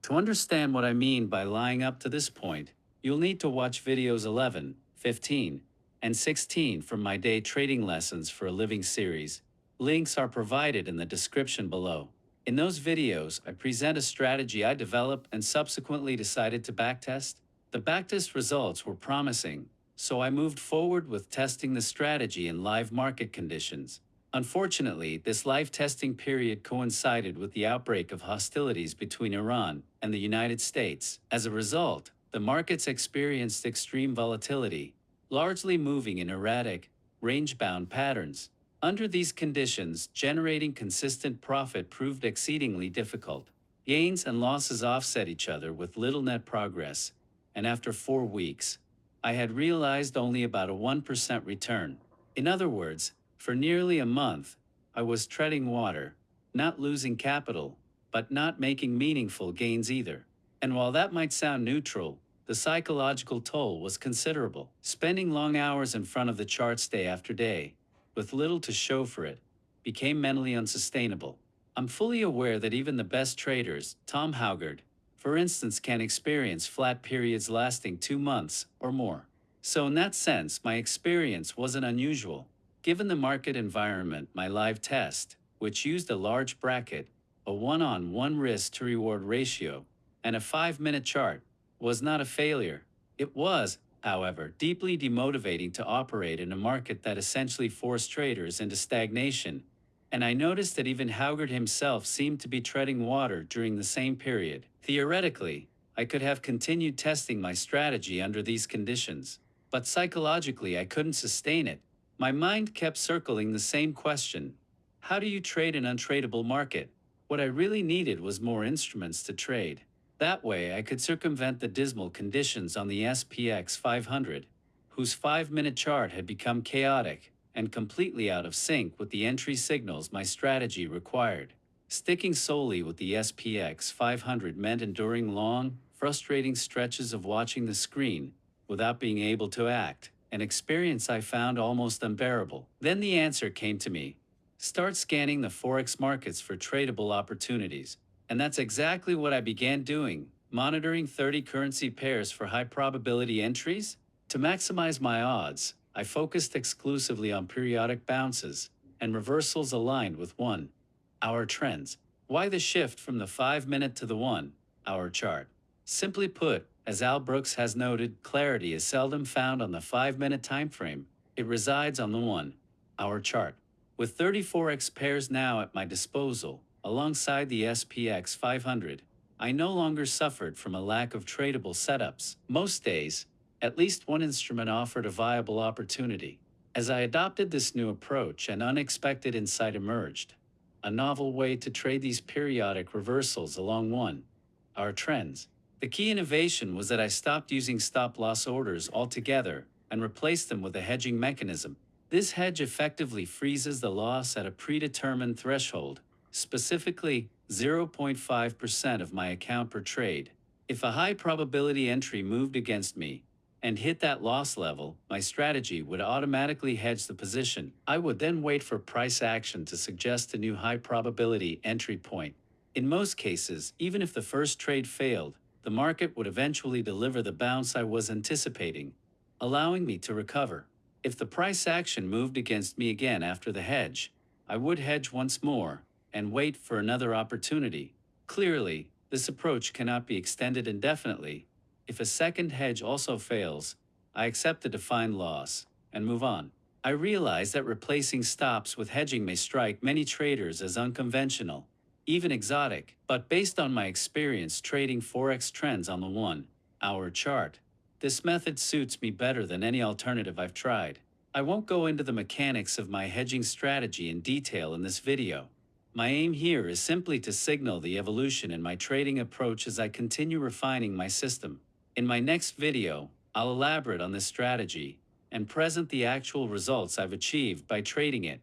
To understand what I mean by lying up to this point, you'll need to watch videos 11, 15, and 16 from my day trading lessons for a living series. Links are provided in the description below. In those videos, I present a strategy I developed and subsequently decided to backtest. The backtest results were promising, so I moved forward with testing the strategy in live market conditions. Unfortunately, this live testing period coincided with the outbreak of hostilities between Iran and the United States. As a result, the markets experienced extreme volatility, largely moving in erratic, range-bound patterns. Under these conditions, generating consistent profit proved exceedingly difficult. Gains and losses offset each other with little net progress, and after 4 weeks, I had realized only about a 1% return. In other words, for nearly a month, I was treading water, not losing capital, but not making meaningful gains either. And while that might sound neutral, the psychological toll was considerable. Spending long hours in front of the charts day after day, with little to show for it, became mentally unsustainable. I'm fully aware that even the best traders, Tom Haugard, for instance, can experience flat periods lasting 2 months or more. So in that sense, my experience wasn't unusual. Given the market environment, my live test, which used a large bracket, a one-on-one risk-to-reward ratio, and a 5-minute chart, was not a failure. It was, however, deeply demotivating to operate in a market that essentially forced traders into stagnation, and I noticed that even Haugard himself seemed to be treading water during the same period. Theoretically, I could have continued testing my strategy under these conditions, but psychologically I couldn't sustain it. My mind kept circling the same question: how do you trade an untradeable market? What I really needed was more instruments to trade. That way I could circumvent the dismal conditions on the SPX500, whose 5-minute chart had become chaotic and completely out of sync with the entry signals my strategy required. Sticking solely with the SPX500 meant enduring long, frustrating stretches of watching the screen without being able to act, an experience I found almost unbearable. Then the answer came to me: start scanning the Forex markets for tradable opportunities. And that's exactly what I began doing, monitoring 30 currency pairs for high probability entries. To maximize my odds, I focused exclusively on periodic bounces and reversals aligned with 1-hour trends. Why the shift from the 5-minute to the 1-hour chart? Simply put, as Al Brooks has noted, clarity is seldom found on the 5-minute time frame. It resides on the 1-hour chart. With 30 Forex pairs now at my disposal, alongside the SPX 500, I no longer suffered from a lack of tradable setups. Most days, at least one instrument offered a viable opportunity. As I adopted this new approach, an unexpected insight emerged: a novel way to trade these periodic reversals along 1-hour trends. The key innovation was that I stopped using stop-loss orders altogether and replaced them with a hedging mechanism. This hedge effectively freezes the loss at a predetermined threshold, specifically 0.5% of my account per trade. If a high probability entry moved against me and hit that loss level, my strategy would automatically hedge the position. I would then wait for price action to suggest a new high probability entry point. In most cases, even if the first trade failed, the market would eventually deliver the bounce I was anticipating, allowing me to recover. If the price action moved against me again after the hedge, I would hedge once more and wait for another opportunity. Clearly, this approach cannot be extended indefinitely. If a second hedge also fails, I accept the defined loss and move on. I realize that replacing stops with hedging may strike many traders as unconventional, even exotic, but based on my experience trading Forex trends on the 1-hour chart, this method suits me better than any alternative I've tried. I won't go into the mechanics of my hedging strategy in detail in this video. My aim here is simply to signal the evolution in my trading approach as I continue refining my system. In my next video, I'll elaborate on this strategy and present the actual results I've achieved by trading it.